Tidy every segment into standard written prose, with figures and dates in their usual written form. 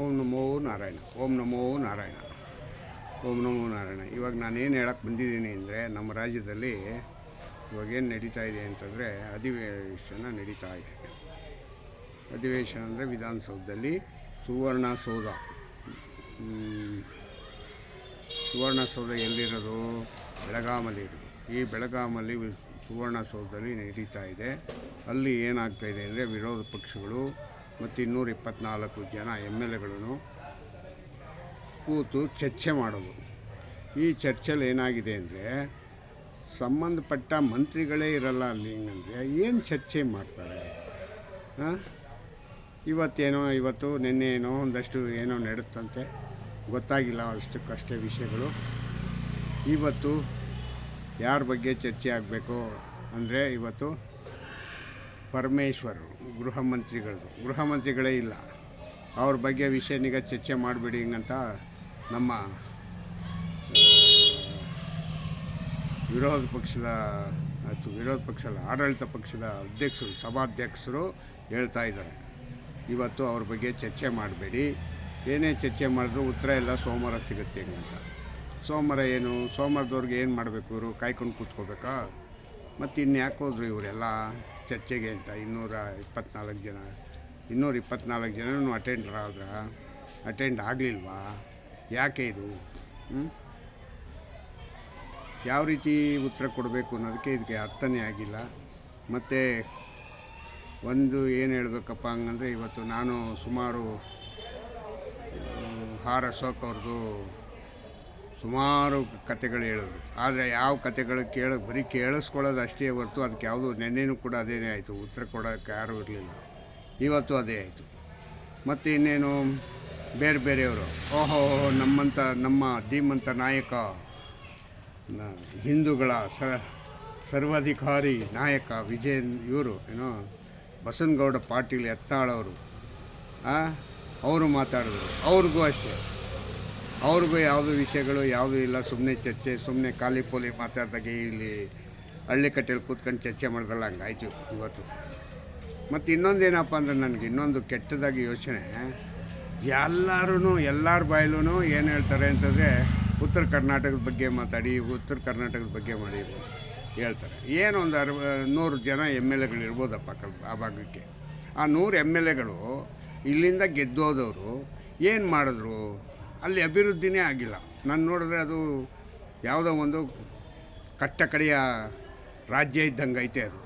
ಓಂ ನಮೋ ನಾರಾಯಣ, ಓಂ ನಮೋ ನಾರಾಯಣ, ಓಂ ನಮೋ ನಾರಾಯಣ. ಇವಾಗ ನಾನೇನು ಹೇಳಕ್ಕೆ ಬಂದಿದ್ದೀನಿ ಅಂದರೆ, ನಮ್ಮ ರಾಜ್ಯದಲ್ಲಿ ಇವಾಗೇನು ನಡೀತಾ ಇದೆ ಅಂತಂದರೆ ಅಧಿವೇಶನ ನಡೀತಾ ಇದೆ. ಅಧಿವೇಶನ ಅಂದರೆ ವಿಧಾನಸೌಧದಲ್ಲಿ ಸುವರ್ಣಸೌಧ ಎಲ್ಲಿರೋದು? ಬೆಳಗಾಮಲ್ಲಿ ಇರೋದು. ಈ ಬೆಳಗಾಮಲ್ಲಿ ಸುವರ್ಣಸೌಧದಲ್ಲಿ ನಡೀತಾ ಇದೆ. ಅಲ್ಲಿ ಏನಾಗ್ತಾಯಿದೆ ಅಂದರೆ, ವಿರೋಧ ಪಕ್ಷಗಳು ಮತ್ತು 224 ಜನ MLAಗಳನ್ನು ಕೂತು ಚರ್ಚೆ ಮಾಡೋದು. ಈ ಚರ್ಚೆಯಲ್ಲಿ ಏನಾಗಿದೆ ಅಂದರೆ, ಸಂಬಂಧಪಟ್ಟ ಮಂತ್ರಿಗಳೇ ಇರಲ್ಲ ಅಲ್ಲಿ. ಹಿಂಗಂದರೆ ಏನು ಚರ್ಚೆ ಮಾಡ್ತಾರೆ? ಇವತ್ತು ನಿನ್ನೆ ಏನೋ ಒಂದಷ್ಟು ಏನೋ ನಡುತ್ತಂತೆ, ಗೊತ್ತಾಗಿಲ್ಲ ಅಷ್ಟಕ್ಕಷ್ಟೇ ವಿಷಯಗಳು. ಇವತ್ತು ಯಾರ ಬಗ್ಗೆ ಚರ್ಚೆ ಆಗಬೇಕು ಅಂದರೆ, ಇವತ್ತು ಪರಮೇಶ್ವರ್ ಗೃಹ ಮಂತ್ರಿಗಳೇ ಇಲ್ಲ, ಅವ್ರ ಬಗ್ಗೆ ವಿಷಯನೀಗ ಚರ್ಚೆ ಮಾಡಿಬಿಡಿ ಹಿಂಗಂತ ನಮ್ಮ ವಿರೋಧ ಪಕ್ಷದ ಆಡಳಿತ ಪಕ್ಷದ ಸಭಾಧ್ಯಕ್ಷರು ಹೇಳ್ತಾ ಇದ್ದಾರೆ. ಇವತ್ತು ಅವ್ರ ಬಗ್ಗೆ ಚರ್ಚೆ ಮಾಡಬೇಡಿ, ಏನೇ ಚರ್ಚೆ ಮಾಡಿದ್ರು ಉತ್ತರ ಎಲ್ಲ ಸೋಮವಾರ ಸಿಗುತ್ತೆ ಅಂತ. ಸೋಮವಾರದವ್ರಿಗೆ ಏನು ಮಾಡಬೇಕು? ಇವರು ಕಾಯ್ಕೊಂಡು ಕೂತ್ಕೋಬೇಕಾ? ಮತ್ತು ಇನ್ಯಾಕೆ ಹೋದ್ರು ಇವರೆಲ್ಲ ಚರ್ಚೆಗೆ ಅಂತ? 224 ಜನನೂ ಅಟೆಂಡ್ ಆಗಲಿಲ್ವಾ? ಯಾಕೆ ಇದು? ಯಾವ ರೀತಿ ಉತ್ತರ ಕೊಡಬೇಕು ಅನ್ನೋದಕ್ಕೆ ಇದಕ್ಕೆ ಅರ್ಥನೇ ಆಗಿಲ್ಲ. ಮತ್ತು ಏನು ಹೇಳಬೇಕಪ್ಪ ಹಂಗಂದರೆ, ಇವತ್ತು ನಾನು ಸುಮಾರು ಅಶೋಕ್ ಅವ್ರದ್ದು ಸುಮಾರು ಕತೆಗಳು ಹೇಳೋದು. ಆದರೆ ಯಾವ ಕತೆಗಳು ಬರೀ ಕೇಳಿಸ್ಕೊಳ್ಳೋದು ಅಷ್ಟೇ ಹೊರತು ಅದಕ್ಕೆ ಯಾವುದು ನೆನ್ನೆನೂ ಕೂಡ ಅದೇನೇ ಆಯಿತು, ಉತ್ತರ ಕೊಡೋಕ್ಕೆ ಯಾರೂ ಇರಲಿಲ್ಲ. ಇವತ್ತು ಅದೇ ಆಯಿತು. ಮತ್ತು ಇನ್ನೇನು ಬೇರೆಯವರು, ನಮ್ಮ ಧೀಮಂತ ನಾಯಕ, ಹಿಂದೂಗಳ ಸರ್ವಾಧಿಕಾರಿ ನಾಯಕ ಇವರು ಬಸನಗೌಡ ಪಾಟೀಲ್ ಯತ್ನಾಳವರು ಅವರು ಮಾತಾಡಿದ್ರು. ಅವ್ರಿಗೂ ಅಷ್ಟೇ, ಯಾವುದೂ ವಿಷಯಗಳು ಯಾವುದೂ ಇಲ್ಲ, ಸುಮ್ಮನೆ ಚರ್ಚೆ, ಸುಮ್ಮನೆ ಖಾಲಿ ಪೋಲಿ ಮಾತಾಡ್ದಾಗೆ ಇಲ್ಲಿ ಹಳ್ಳಿ ಕಟ್ಟೆಯಲ್ಲಿ ಕೂತ್ಕೊಂಡು ಚರ್ಚೆ ಮಾಡಿದ್ರಲ್ಲ, ಹಂಗಾಯ್ತು ಇವತ್ತು. ಮತ್ತು ಇನ್ನೊಂದೇನಪ್ಪ ಅಂದರೆ, ನನಗೆ ಇನ್ನೊಂದು ಕೆಟ್ಟದಾಗಿ ಯೋಚನೆ, ಎಲ್ಲರ ಬಾಯಲ್ಲೂ ಏನು ಹೇಳ್ತಾರೆ ಅಂತಂದರೆ, ಉತ್ತರ ಕರ್ನಾಟಕದ ಬಗ್ಗೆ ಮಾತಾಡಿ, ಮಾಡಿ ಹೇಳ್ತಾರೆ. ಏನೊಂದು 100 ಜನ MLAಗಳು ಇರ್ಬೋದಪ್ಪ ಆ ಭಾಗಕ್ಕೆ. ಆ 100 MLAಗಳು ಇಲ್ಲಿಂದ ಗೆದ್ದೋದವರು ಏನು ಮಾಡಿದ್ರು? ಅಲ್ಲಿ ಅಭಿವೃದ್ಧಿನೇ ಆಗಿಲ್ಲ. ನಾನು ನೋಡಿದ್ರೆ ಅದು ಯಾವುದೋ ಒಂದು ಕಟ್ಟಕಡೆಯ ರಾಜ್ಯ ಇದ್ದಂಗೆ ಐತೆ ಅದು.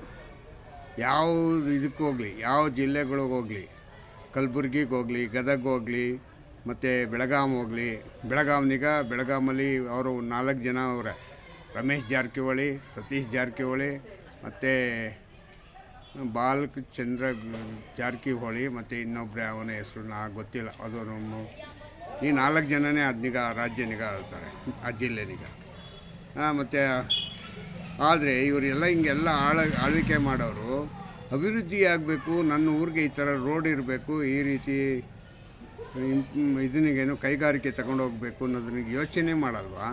ಯಾವ ಇದಕ್ಕೆ ಹೋಗಲಿ, ಯಾವ ಜಿಲ್ಲೆಗಳಿಗೆ ಹೋಗಲಿ, ಕಲಬುರ್ಗಿಗೆ ಹೋಗಲಿ, ಗದಗ ಹೋಗಲಿ, ಮತ್ತು ಬೆಳಗಾಮಲ್ಲಿ ಅವರು 4 ಜನ ಅವರೇ, ರಮೇಶ್ ಜಾರಕಿಹೊಳಿ, ಸತೀಶ್ ಜಾರಕಿಹೊಳಿ, ಮತ್ತು ಬಾಲಚಂದ್ರ ಜಾರಕಿಹೊಳಿ, ಮತ್ತು ಇನ್ನೊಬ್ಬರೇ ಅವನ ಹೆಸರು ಗೊತ್ತಿಲ್ಲ, ಅದು ಈ 4 ಜನನೇ ಅದನ್ನೀಗ ರಾಜ್ಯನಿಗ ಹೇಳ್ತಾರೆ, ಆ ಜಿಲ್ಲೆನಿಗ. ಮತ್ತು ಆದರೆ ಇವರೆಲ್ಲ ಹಿಂಗೆಲ್ಲ ಆಳ್ವಿಕೆ ಮಾಡೋರು, ಅಭಿವೃದ್ಧಿ ಆಗಬೇಕು, ನನ್ನ ಊರಿಗೆ ಈ ಥರ ರೋಡ್ ಇರಬೇಕು, ಈ ರೀತಿ ಇದನ್ನಿಗೇನು ಕೈಗಾರಿಕೆ ತಗೊಂಡೋಗ್ಬೇಕು ಅನ್ನೋದನ್ನ ಯೋಚನೆ ಮಾಡಲ್ವಾ?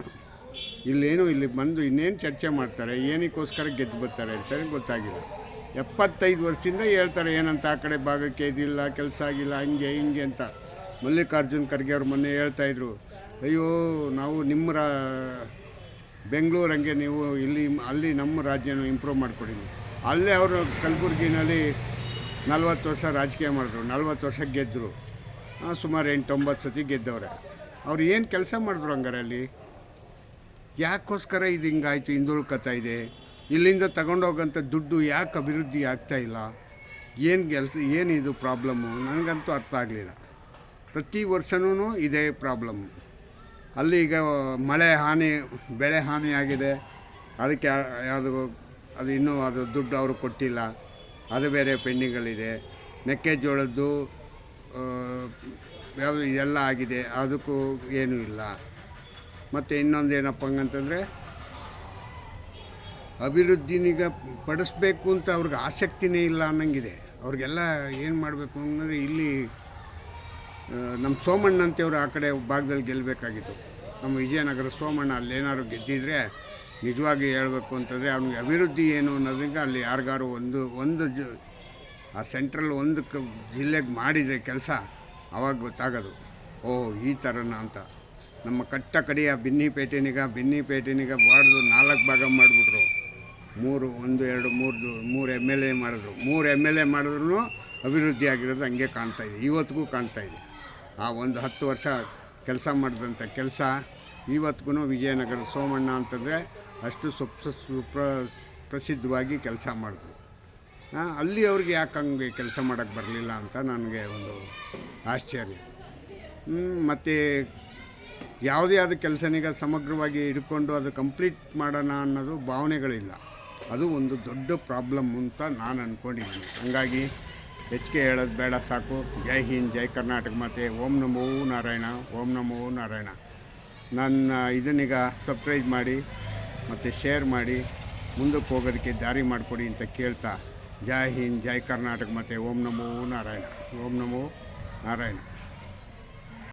ಇಲ್ಲಿ ಬಂದು ಇನ್ನೇನು ಚರ್ಚೆ ಮಾಡ್ತಾರೆ, ಏನಕ್ಕೋಸ್ಕರ ಗೆದ್ದು ಬರ್ತಾರೆ ಅಂತಲೇ ಗೊತ್ತಾಗಿಲ್ಲ. 75 ವರ್ಷದಿಂದ ಹೇಳ್ತಾರೆ ಏನಂತ, ಆ ಕಡೆ ಭಾಗಕ್ಕೆ ಇದಿಲ್ಲ, ಕೆಲಸ ಆಗಿಲ್ಲ, ಹಿಂಗೆ ಅಂತ. ಮಲ್ಲಿಕಾರ್ಜುನ್ ಖರ್ಗೆ ಅವ್ರು ಮೊನ್ನೆ ಹೇಳ್ತಾಯಿದ್ರು, ಅಯ್ಯೋ ನಾವು ನಿಮ್ಮ ಬೆಂಗಳೂರು ಹಂಗೆ ನೀವು ಅಲ್ಲಿ ನಮ್ಮ ರಾಜ್ಯನ ಇಂಪ್ರೂವ್ ಮಾಡಿಕೊಡಿ. ಅಲ್ಲೇ ಅವರು ಕಲಬುರ್ಗಿನಲ್ಲಿ 40 ವರ್ಷ ರಾಜಕೀಯ ಮಾಡಿದ್ರು, 40 ವರ್ಷ ಗೆದ್ದರು, ಸುಮಾರು 8-9 ಸತಿ ಗೆದ್ದವ್ರೆ. ಅವ್ರು ಏನು ಕೆಲಸ ಮಾಡಿದ್ರು ಹಂಗಾರೆ ಅಲ್ಲಿ? ಯಾಕೋಸ್ಕರ ಇದು ಹಿಂಗಾಯ್ತು, ಹಿಂದುಳ್ಕೊತಾ ಇದೆ? ಇಲ್ಲಿಂದ ತಗೊಂಡೋಗೋಂಥ ದುಡ್ಡು ಯಾಕೆ ಅಭಿವೃದ್ಧಿ ಆಗ್ತಾಯಿಲ್ಲ? ಏನಿದು ಪ್ರಾಬ್ಲಮ್ಮು? ನನಗಂತೂ ಅರ್ಥ ಆಗಲಿಲ್ಲ. ಪ್ರತಿ ವರ್ಷವೂ ಇದೇ ಪ್ರಾಬ್ಲಮ್ಮು. ಅಲ್ಲಿ ಈಗ ಬೆಳೆ ಹಾನಿ ಆಗಿದೆ, ಅದಕ್ಕೆ ಅದು ದುಡ್ಡು ಅವರು ಕೊಟ್ಟಿಲ್ಲ, ಅದು ಬೇರೆ ಪೆಂಡಿಂಗಲ್ಲಿದೆ. ಮೆಕ್ಕೆಜೋಳದ್ದು ಇದೆಲ್ಲ ಆಗಿದೆ, ಅದಕ್ಕೂ ಏನೂ ಇಲ್ಲ. ಮತ್ತು ಇನ್ನೊಂದೇನಪ್ಪ ಹಂಗಂತಂದರೆ, ಅಭಿವೃದ್ಧಿನಿಗ ಪಡಿಸ್ಬೇಕು ಅಂತ ಅವ್ರಿಗೆ ಆಸಕ್ತಿನೇ ಇಲ್ಲ ಅನ್ನಂಗಿದೆ. ಅವ್ರಿಗೆಲ್ಲ ಏನು ಮಾಡಬೇಕು ಅಂದರೆ, ಇಲ್ಲಿ ನಮ್ಮ ಸೋಮಣ್ಣ ಅಂತೇವ್ರು ಆ ಕಡೆ ಭಾಗದಲ್ಲಿ ಗೆಲ್ಲಬೇಕಾಗಿತ್ತು. ನಮ್ಮ ವಿಜಯನಗರ ಸೋಮಣ್ಣ ಅಲ್ಲೇನಾದ್ರು ಗೆದ್ದಿದ್ರೆ, ನಿಜವಾಗಿ ಹೇಳಬೇಕು ಅಂತಂದರೆ ಅವ್ನಿಗೆ ಅಭಿವೃದ್ಧಿ ಏನು ಅನ್ನೋದಕ್ಕೆ ಅಲ್ಲಿ ಯಾರಿಗಾರು ಆ ಸೆಂಟ್ರಲ್ ಒಂದು ಜಿಲ್ಲೆಗೆ ಮಾಡಿದರೆ ಕೆಲಸ, ಆವಾಗ ಗೊತ್ತಾಗೋದು. ಓ ಈ ಥರನ ಅಂತ. ನಮ್ಮ ಕಟ್ಟ ಕಡೆಯ ಬಿನ್ನಿಪೇಟೆನಿಗ ವಾರ್ಡ್ದು 4 ಭಾಗ ಮಾಡಿಬಿಟ್ರು. 3 MLA ಮಾಡಿದ್ರು. 3 MLA ಮಾಡಿದ್ರು ಅಭಿವೃದ್ಧಿ ಆಗಿರೋದು ಹಂಗೆ ಕಾಣ್ತಾಯಿದೆ, ಇವತ್ತಿಗೂ ಕಾಣ್ತಾಯಿದೆ. ಆ ಒಂದು 10 ವರ್ಷ ಕೆಲಸ ಮಾಡಿದಂಥ ಕೆಲಸ ಇವತ್ತಿಗೂ ವಿಜಯನಗರ ಸೋಮಣ್ಣ ಅಂತಂದರೆ ಅಷ್ಟು ಪ್ರಸಿದ್ಧವಾಗಿ ಕೆಲಸ ಮಾಡಿದ್ರು. ಅಲ್ಲಿ ಅವ್ರಿಗೆ ಯಾಕೆ ಹಂಗೆ ಕೆಲಸ ಮಾಡೋಕ್ಕೆ ಬರಲಿಲ್ಲ ಅಂತ ನನಗೆ ಒಂದು ಆಶ್ಚರ್ಯ. ಮತ್ತು ಯಾವುದೇ ಆದ ಕೆಲಸನೀಗ ಸಮಗ್ರವಾಗಿ ಹಿಡ್ಕೊಂಡು ಅದು ಕಂಪ್ಲೀಟ್ ಮಾಡೋಣ ಅನ್ನೋದು ಭಾವನೆಗಳಿಲ್ಲ. ಅದು ಒಂದು ದೊಡ್ಡ ಪ್ರಾಬ್ಲಮ್ ಅಂತ ನಾನು ಅಂದ್ಕೊಂಡಿದ್ದೀನಿ. ಹಾಗಾಗಿ ಹೆಚ್ಚಿಗೆ ಹೇಳೋದು ಬೇಡ, ಸಾಕು. ಜೈ ಹಿಂದ್, ಜೈ ಕರ್ನಾಟಕ ಮಾತೆ. ಓಂ ನಮೋ ನಾರಾಯಣ, ಓಂ ನಮೋ ನಾರಾಯಣ. ನನ್ನ ಇದನ್ನೀಗ ಸಬ್ಸ್ಕ್ರೈಬ್ ಮಾಡಿ ಮತ್ತು ಶೇರ್ ಮಾಡಿ ಮುಂದಕ್ಕೆ ಹೋಗೋದಕ್ಕೆ ದಾರಿ ಮಾಡಿಕೊಡಿ ಅಂತ ಕೇಳ್ತಾ, ಜೈ ಹಿಂದ್, ಜೈ ಕರ್ನಾಟಕ ಮಾತೆ. ಓಂ ನಮೋ ನಾರಾಯಣ, ಓಂ ನಮೋ ನಾರಾಯಣ.